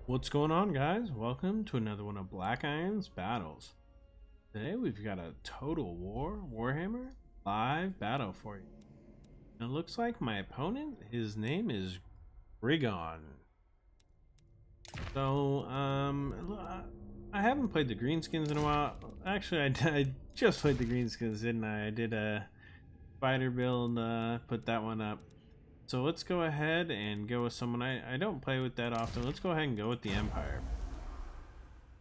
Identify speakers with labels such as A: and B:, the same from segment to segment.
A: What's going on, guys? Welcome to another one of Black Iron's battles. Today we've got a Total War Warhammer live battle for you. And it looks like my opponent, his name is Rigon. So, I haven't played the Greenskins in a while. Actually, I just played the Greenskins, didn't I? I did a spider build, put that one up. So let's go ahead and go with someone I don't play with that often. Let's go ahead and go with the Empire.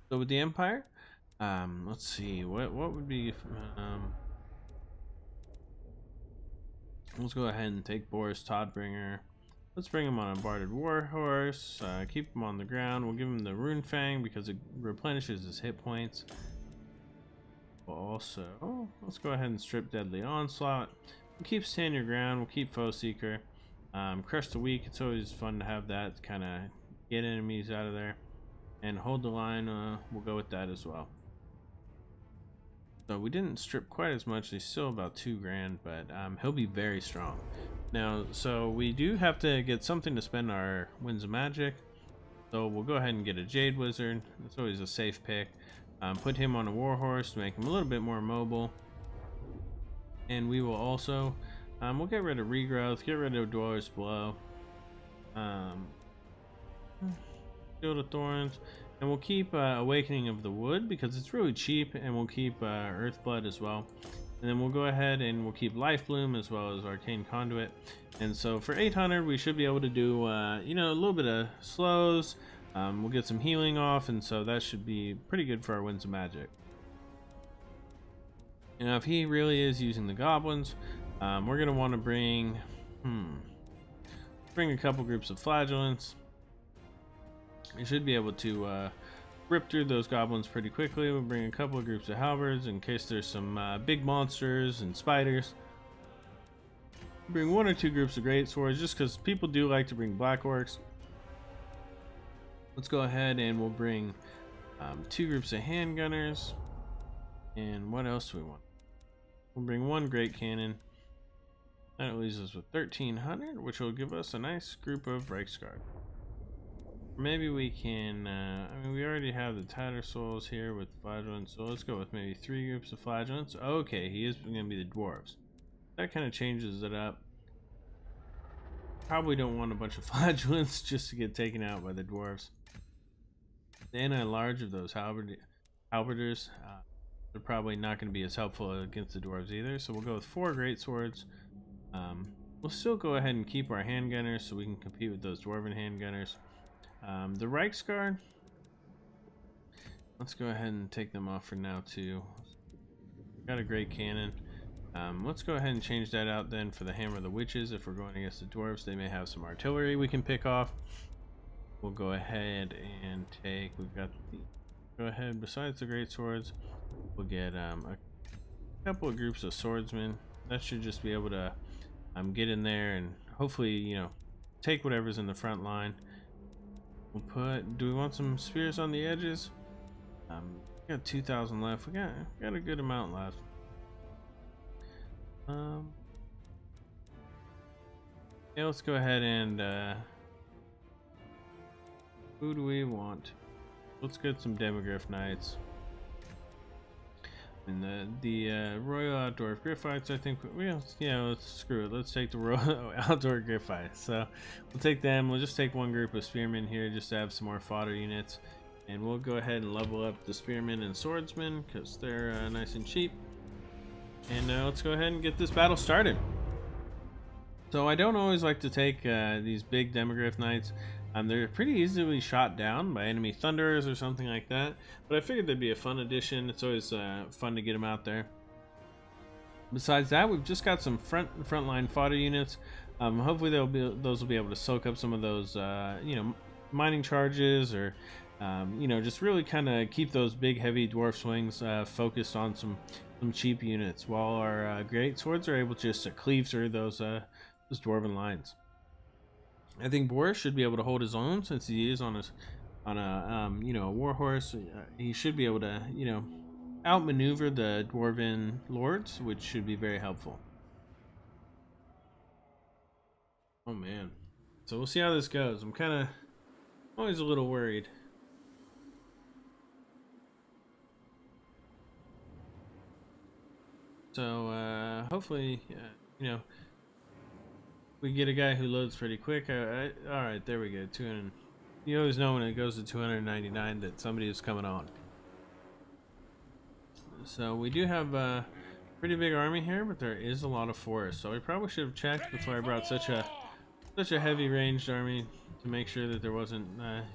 A: So with the Empire, let's see what would be. Let's go ahead and take Borris Toddbringer. Let's bring him on a barded warhorse. Keep him on the ground. We'll give him the Rune Fang because it replenishes his hit points. We'll also, let's go ahead and strip Deadly Onslaught. We'll keep Stand Your Ground. We'll keep Foe Seeker. Crush the Weak, it's always fun to have that, kind of get enemies out of there. And Hold the Line, we'll go with that as well. So we didn't strip quite as much, he's still about 2 grand, but he'll be very strong. Now, so we do have to get something to spend our Winds of Magic. So we'll go ahead and get a Jade Wizard, that's always a safe pick. Put him on a Warhorse to make him a little bit more mobile. And we will also we'll get rid of Regrowth, get rid of Dweller's Blow, Shield of Thorns, and we'll keep Awakening of the Wood because it's really cheap, and we'll keep Earthblood as well. And then we'll go ahead and we'll keep Life Bloom as well as Arcane Conduit. And so for 800 we should be able to do you know, a little bit of slows. We'll get some healing off, and so that should be pretty good for our Winds of Magic. And now if he really is using the goblins, we're gonna want to bring a couple groups of flagellants. You should be able to rip through those goblins pretty quickly. We'll bring a couple of groups of halberds in case there's some big monsters and spiders. Bring 1 or 2 groups of greatswords just because people do like to bring black orcs. Let's go ahead and we'll bring 2 groups of handgunners. And what else do we want? We'll bring 1 great cannon. That leaves us with 1300, which will give us a nice group of Reiksguard. Maybe we can, I mean, we already have the Tattersouls here with flagellants, so let's go with maybe 3 groups of flagellants. Okay, he is going to be the dwarves. That kind of changes it up. Probably don't want a bunch of flagellants just to get taken out by the dwarves. The anti-large of those halberders, they're probably not going to be as helpful against the dwarves either, so we'll go with 4 greatswords. We'll still go ahead and keep our handgunners so we can compete with those dwarven handgunners. The Reiksguard, let's go ahead and take them off for now too. Got a great cannon. Let's go ahead and change that out then for the Hammer of the Witches. If we're going against the dwarves, they may have some artillery we can pick off. We'll go ahead and take, we've got the, go ahead, besides the greatswords, we'll get a couple of groups of swordsmen. That should just be able to get in there and hopefully, you know, take whatever's in the front line. We'll put, do we want some spears on the edges? We got 2,000 left. We got a good amount left. Yeah, let's go ahead and who do we want? Let's get some Demigryph Knights. And the Royal Outdoor Griffites, I think, yeah, let's screw it. Let's take the Royal Outdoor Griffites. So we'll take them. We'll just take 1 group of Spearmen here just to have some more fodder units. And we'll go ahead and level up the Spearmen and Swordsmen because they're nice and cheap. And let's go ahead and get this battle started. So I don't always like to take these big Demigryph Knights. They're pretty easily shot down by enemy thunderers or something like that, but I figured they'd be a fun addition. It's always fun to get them out there. Besides that, we've just got some frontline fodder units. Hopefully those will be able to soak up some of those you know, mining charges, or you know, just really kind of keep those big heavy dwarf swings focused on some cheap units, while our great swords are able just to cleave through those dwarven lines. I think Borris should be able to hold his own since he is on a you know, a warhorse. He should be able to, you know, outmaneuver the dwarven lords, which should be very helpful. Oh man, so we'll see how this goes. I'm kind of Always a little worried. So hopefully, you know, we get a guy who loads pretty quick. All right, there we go. 200. You always know when it goes to 299 that somebody is coming on. So we do have a pretty big army here, but there is a lot of forest. So we probably should have checked before I brought such a heavy ranged army to make sure that there wasn't,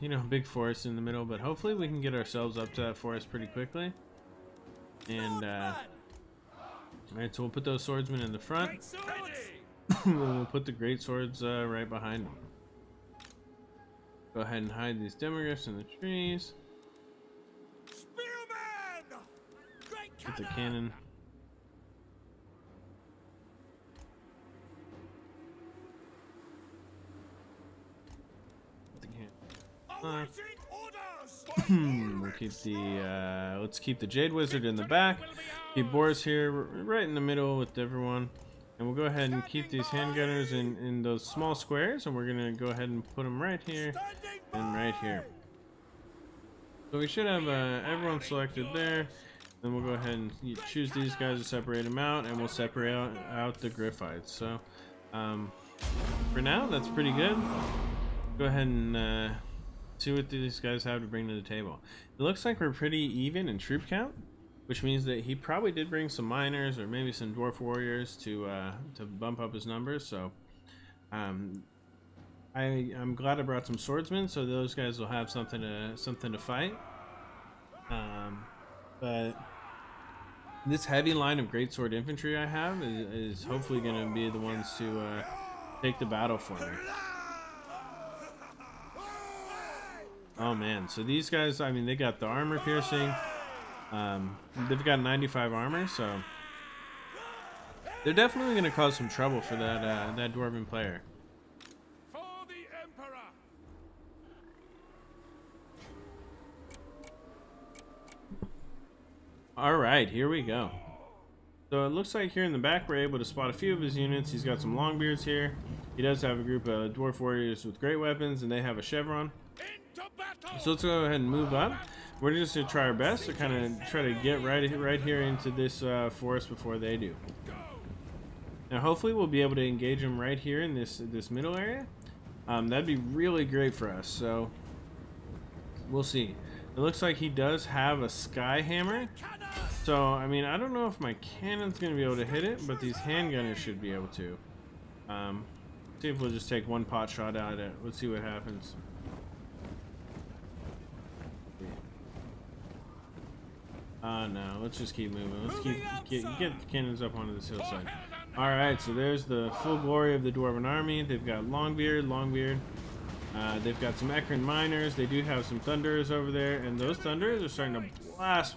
A: you know, big forest in the middle. But hopefully we can get ourselves up to that forest pretty quickly. And alright, so we'll put those swordsmen in the front. And we'll put the greatswords right behind them. Go ahead and hide these demigryphs in the trees. Put the cannon. We'll keep the let's keep the Jade Wizard in the back. Keep Borris here right in the middle with everyone. And we'll go ahead and keep these handgunners in those small squares, and we're gonna go ahead and put them right here and right here. So we should have everyone selected there. Then we'll go ahead and choose these guys to separate them out, and we'll separate out the Griffites. So for now, that's pretty good. Go ahead and see what these guys have to bring to the table. It looks like we're pretty even in troop count, which means that he probably did bring some miners or maybe some dwarf warriors to bump up his numbers. So I'm glad I brought some swordsmen, so those guys will have something to fight. But this heavy line of greatsword infantry I have is hopefully going to be the ones to take the battle for me. Oh man, so these guys, I mean, they got the armor piercing. They've got 95 armor, so they're definitely going to cause some trouble for that dwarven player.
B: For the Emperor.
A: All right, here we go. So it looks like here in the back we're able to spot a few of his units. He's got some longbeards here. He does have a group of dwarf warriors with great weapons, and they have a chevron. So let's go ahead and move up. We're just going to try our best to kind of try to get right here into this forest before they do. Now hopefully we'll be able to engage them right here in this middle area. That'd be really great for us. So we'll see. It looks like he does have a Skyhammer. So I mean, I don't know if my cannon's going to be able to hit it, but these handgunners should be able to. See if we'll just take one pot shot at it. Let's see what happens. No, let's just keep moving. Let's get the cannons up onto this hillside. Alright, so there's the full glory of the Dwarven army. They've got Longbeard. They've got some Ekran miners. They do have some Thunderers over there, and those Thunderers are starting to blast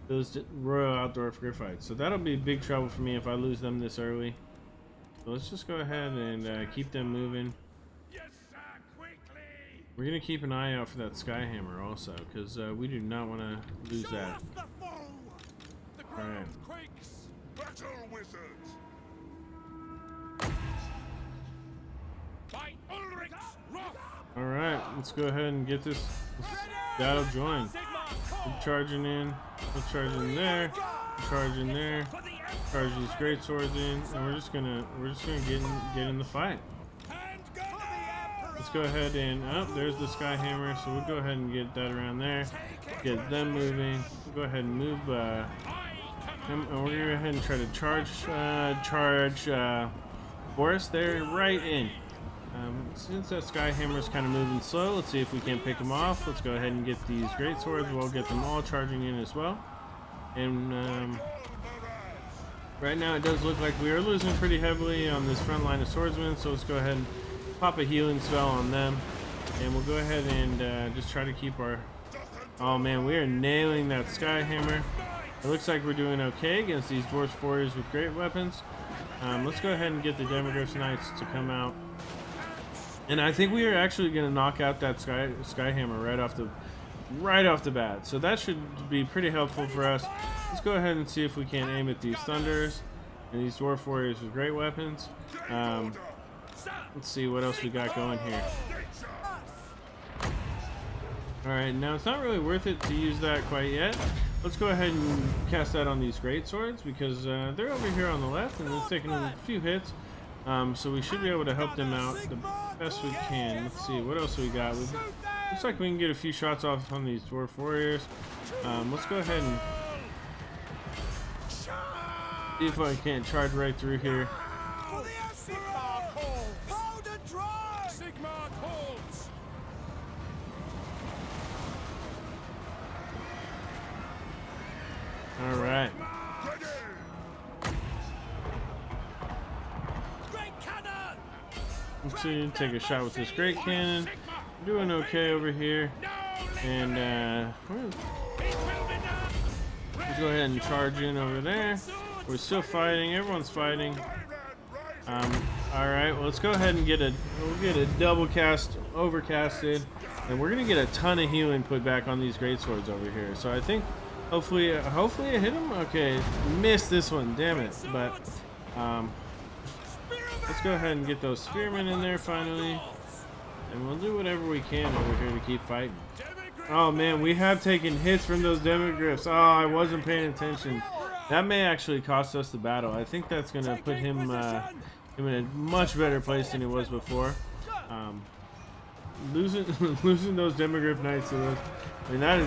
A: those Royal Outdoor Griffites. So that'll be big trouble for me if I lose them this early. So let's just go ahead and keep them moving. We're going to keep an eye out for that Skyhammer also, because we do not want to lose that. Alright. Alright, let's go ahead and get this battle joined. We're charging in. We're charging there. We're charging there. Charge these great swords in, and we're just gonna get in the fight. Let's go ahead and there's the Skyhammer, so we'll go ahead and get that around there. Get them moving. We'll go ahead and move and we're gonna go ahead and try to charge Borris there right in. Since that Skyhammer is kind of moving slow, let's see if we can't pick him off. Let's go ahead and get these great swords. We'll get them all charging in as well. And right now it does look like we are losing pretty heavily on this front line of swordsmen, so let's go ahead and pop a healing spell on them, and we'll go ahead and just try to keep our... Oh man, we are nailing that Skyhammer. It looks like we're doing okay against these Dwarf warriors with great weapons. Let's go ahead and get the Demigryph Knights to come out. And I think we are actually going to knock out that Skyhammer right off the bat. So that should be pretty helpful for us. Let's go ahead and see if we can aim at these Thunderers and these Dwarf warriors with great weapons. Let's see what else we got going here. Alright, now it's not really worth it to use that quite yet. Let's go ahead and cast that on these Greatswords because they're over here on the left and it's taking a few hits. So we should be able to help them out the best we can. Let's see, what else we got? Looks like we can get a few shots off on these Dwarf Warriors. Let's go ahead and see if I can't charge right through here. Alright. Let's see, take a shot with this great cannon. We're doing okay over here. And let's go ahead and charge in over there. We're still fighting, everyone's fighting. Alright, well, let's go ahead and get a double cast overcasted. And we're gonna get a ton of healing put back on these Greatswords over here. So I think hopefully I hit him. Okay, missed this one, damn it. But let's go ahead and get those spearmen in there finally, and we'll do whatever we can over here to keep fighting. Oh man, we have taken hits from those Demigryphs. Oh, I wasn't paying attention. That may actually cost us the battle. I think that's gonna put him in a much better place than he was before. Losing those Demigryph Knights to those, I mean, that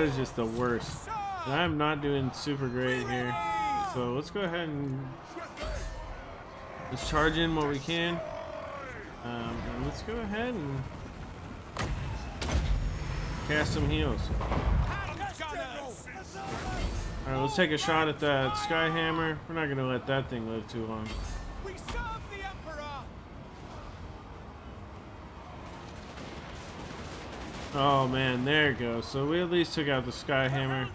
A: is just the worst. And I'm not doing super great here. So let's go ahead and let's charge in what we can. And let's go ahead and cast some heals. Alright, let's take a shot at that Skyhammer. We're not going to let that thing live too long. Oh man, there it goes. So we at least took out the Skyhammer.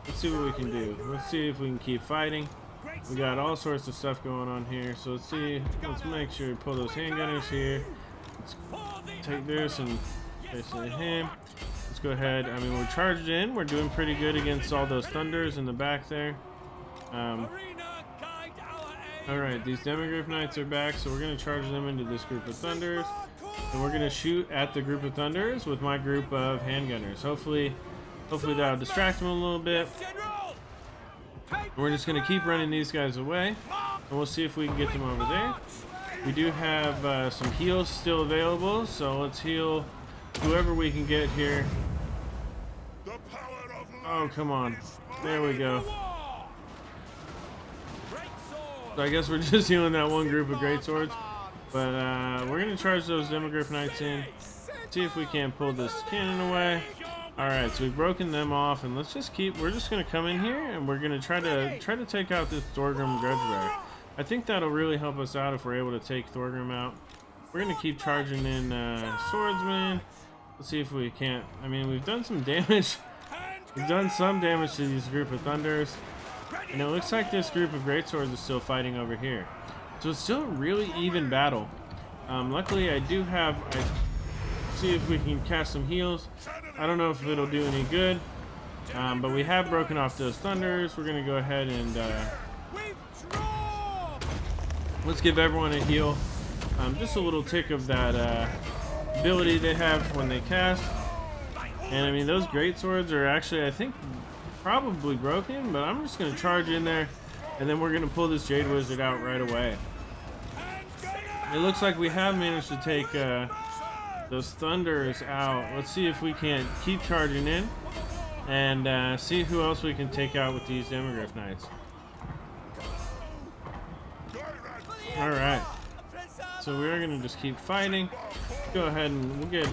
A: Let's see what we can do. Let's see if we can keep fighting. We got all sorts of stuff going on here. So let's see. Let's make sure we pull those handgunners here. Let's take this and basically him. Let's go ahead. I mean, we're charged in. We're doing pretty good against all those thunders in the back there. Alright, these Demigryph Knights are back, so we're going to charge them into this group of thunders. And we're going to shoot at the group of thunders with my group of handgunners. Hopefully that'll distract them a little bit. And we're just going to keep running these guys away. And we'll see if we can get them over there. We do have some heals still available, so let's heal whoever we can get here. Oh, come on. There we go. So I guess we're just healing that one group of Greatswords. But we're going to charge those Demigryph Knights in. See if we can't pull this cannon away. Alright, so we've broken them off, and let's just we're just going to come in here, and we're going to try to take out this Thorgrim Grudgebearer. I think that'll really help us out if we're able to take Thorgrim out. We're going to keep charging in Swordsman. Let's see if we can't. I mean, we've done some damage. We've done some damage to these group of Thunders. And it looks like this group of Greatswords is still fighting over here. So it's still a really even battle. Luckily, I see if we can cast some heals. I don't know if it'll do any good. But we have broken off those Thunders. We're going to go ahead and let's give everyone a heal. Just a little tick of that ability they have when they cast. And I mean, those Greatswords are actually, I think, probably broken, but I'm just going to charge in there, and then we're going to pull this Jade Wizard out right away. It looks like we have managed to take those Thunders out. Let's see if we can't keep charging in and see who else we can take out with these Demigryph Knights. Alright, so we're going to just keep fighting. Go ahead and we'll get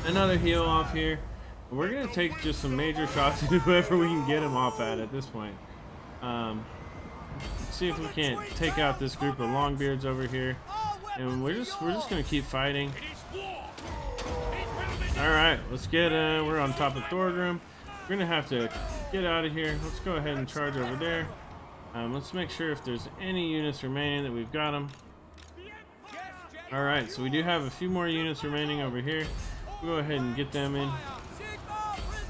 A: another heal off here. We're going to take just some major shots at whoever we can get him off at this point. Let's see if we can't take out this group of Longbeards over here. And we're just going to keep fighting. Alright, let's get, we're on top of Thorgrim. We're going to have to get out of here. Let's go ahead and charge over there. Let's make sure if there's any units remaining that we've got them. Alright, so we do have a few more units remaining over here. We'll go ahead and get them in.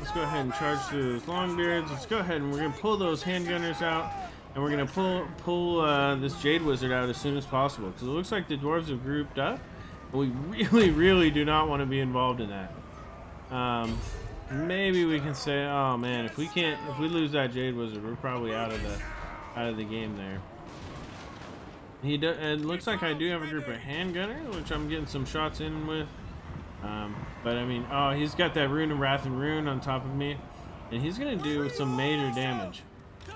A: Let's go ahead and charge through those Longbeards. Let's go ahead and we're going to pull those handgunners out. And we're going to pull this Jade Wizard out as soon as possible. Because it looks like the Dwarves have grouped up. And we really do not want to be involved in that. Maybe we can say, oh man, if we lose that Jade Wizard, we're probably out of the game there. It looks like I do have a group of handgunners, which I'm getting some shots in with. But I mean, oh, he's got that Rune of Wrath and Rune on top of me, and he's gonna do some major damage.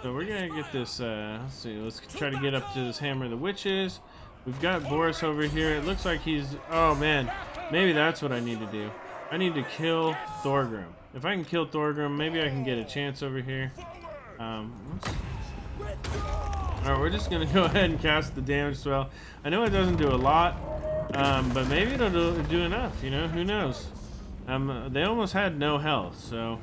A: So we're gonna get this. Let's see. Let's try to get up to this Hammer of the Witches. We've got Borris over here. It looks like he's. Oh man, maybe that's what I need to do. I need to kill Thorgrim. If I can kill Thorgrim, maybe I can get a chance over here. Alright, we're just gonna go ahead and cast the damage spell. I know it doesn't do a lot, but maybe it'll do enough, you know, who knows. They almost had no health, so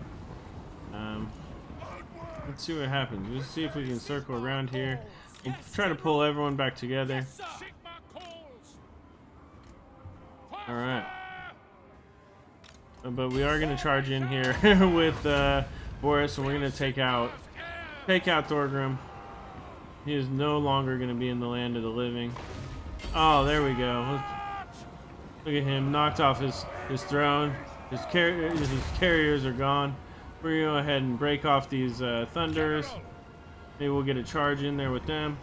A: let's see what happens. Let's see if we can circle around here. We'll try to pull everyone back together. Alright. But we are gonna charge in here with Borris, and we're gonna take out Thorgrim. He is no longer going to be in the land of the living. Oh, there we go. Look at him, knocked off his throne. His carriers are gone. We're going to go ahead and break off these thunders. Maybe we'll get a charge in there with them.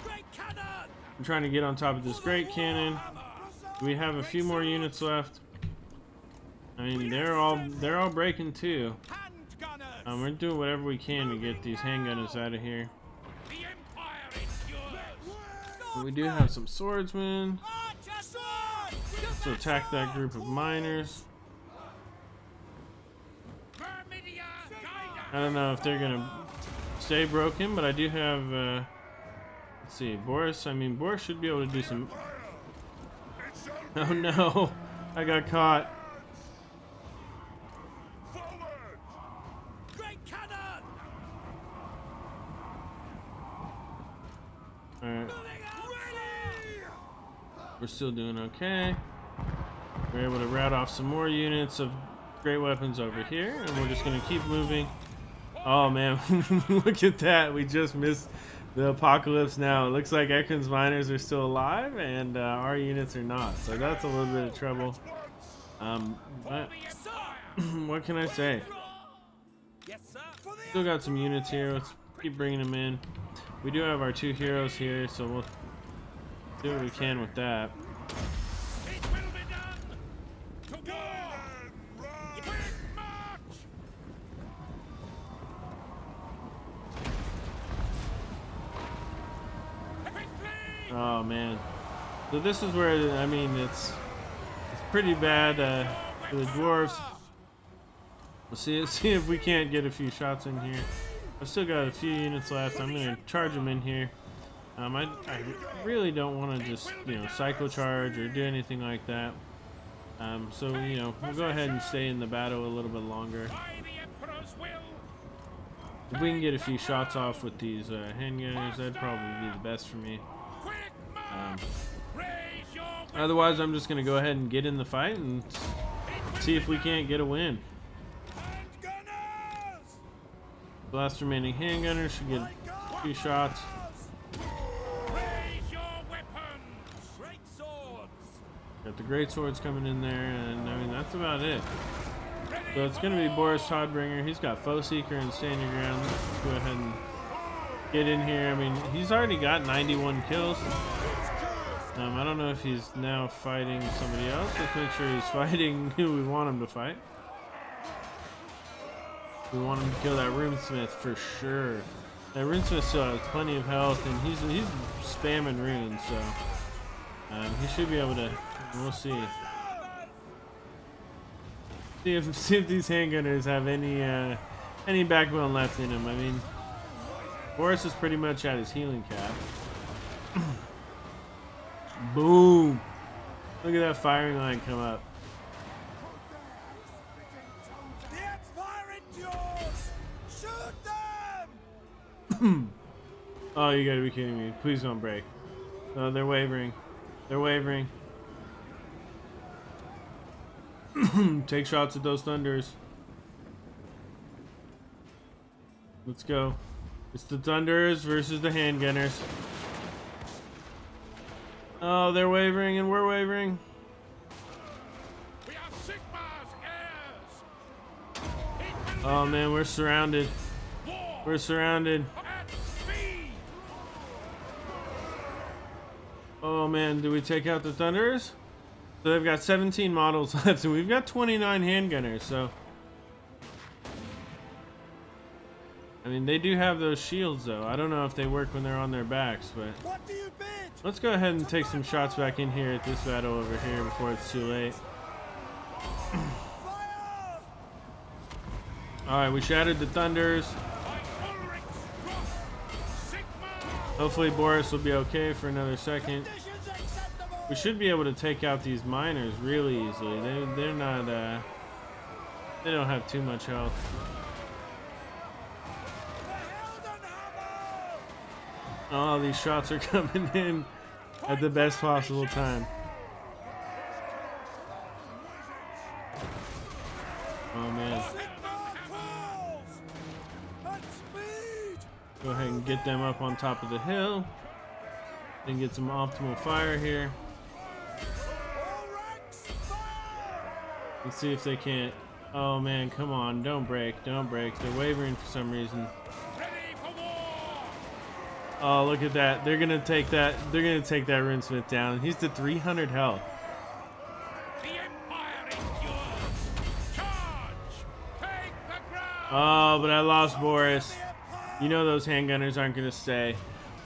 A: I'm trying to get on top of this great cannon. We have a few more units left. I mean, they're all breaking too. We're doing whatever we can to get these handgunners out of here. We do have some swordsmen to attack that group of miners. I don't know if they're gonna stay broken, but I do have let's see, Borris. I mean, Borris should be able to do some. Oh no, I got caught. Alright. We're still doing okay. We're able to rout off some more units of great weapons over here, and we're just going to keep moving. Oh man, look at that. We just missed the apocalypse now. It looks like Ekron's miners are still alive, and our units are not. So that's a little bit of trouble. But what can I say? Still got some units here. Let's keep bringing them in. We do have our two heroes here, so we'll do what we can with that. Oh man, so this is where, I mean, it's pretty bad for the dwarves. We'll see if we can't get a few shots in here. I've still got a few units left. I'm going to charge them in here. I really don't want to just, you know, cycle charge or do anything like that. So, you know, we'll go ahead and stay in the battle a little bit longer. If we can get a few shots off with these handgunners, that'd probably be the best for me. Otherwise, I'm just going to go ahead and get in the fight and see if we can't get a win. The last remaining handgunner should get a few shots. Got the Greatswords coming in there, and I mean, that's about it. So it's going to be Borris Toddbringer. He's got Foe Seeker and Stand Your Ground. Let's go ahead and get in here. I mean, he's already got 91 kills. I don't know if he's now fighting somebody else. Let's make sure he's fighting who we want him to fight. We want him to kill that runesmith for sure. That runesmith still has plenty of health, and he's spamming runes, so he should be able to. We'll see. See if these handgunners have any backbone left in him. I mean, Borris is pretty much at his healing cap. Boom! Look at that firing line come up. Oh, you gotta be kidding me. Please don't break. No, they're wavering. They're wavering. Take shots at those thunders. Let's go. It's the thunders versus the handgunners. Oh, they're wavering and we're wavering.
B: We are Sigmar's
A: Oh man, we're surrounded. We're surrounded.
B: At speed.
A: Oh man, do we take out the Thunderers? So they've got 17 models left, and we've got 29 handgunners, so... I mean, they do have those shields, though. I don't know if they work when they're on their backs, but...
B: What do you bid?
A: Let's go ahead and take some shots back in here at this battle over here before it's too late. Alright, we shattered the Thunders. Hopefully Borris will be okay for another second. We should be able to take out these miners really easily. They're not, they don't have too much health. Oh, these shots are coming in at the best possible time. Oh man. Go ahead and get them up on top of the hill. Then get some optimal fire here. Let's see if they can't. Oh man, come on, don't break, don't break. They're wavering for some reason. Oh, look at that. They're gonna take that. They're gonna take that Runesmith down. He's to 300 health.
B: The Empire endures. Charge! Take the ground!
A: Oh, but I lost Borris. You know those handgunners aren't gonna stay.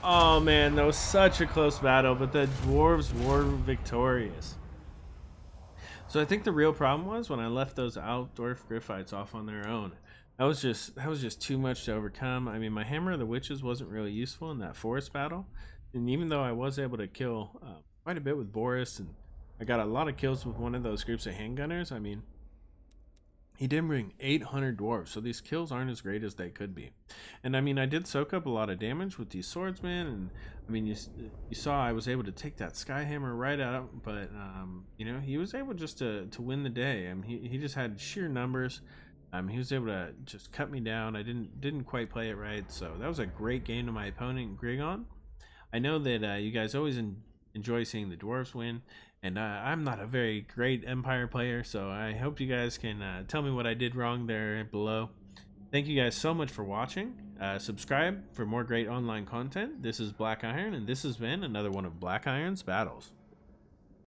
A: Oh man, that was such a close battle, but the dwarves were victorious. So I think the real problem was when I left those Dwarf Gryphites off on their own. That was just too much to overcome. I mean, my Hammer of the Witches wasn't really useful in that forest battle, and even though I was able to kill quite a bit with Borris, and I got a lot of kills with one of those groups of handgunners, I mean, he did bring 800 dwarves, so these kills aren't as great as they could be. And I mean, I did soak up a lot of damage with these swordsmen, and I mean, you saw I was able to take that Skyhammer right out, but you know, he was able just to win the day. I mean, he just had sheer numbers. He was able to just cut me down. I didn't quite play it right, so that was a great game to my opponent, Grigon. I know that you guys always enjoy seeing the dwarves win, and I'm not a very great Empire player, so I hope you guys can tell me what I did wrong there below. Thank you guys so much for watching. Subscribe for more great online content. This is Black Iron, and this has been another one of Black Iron's battles.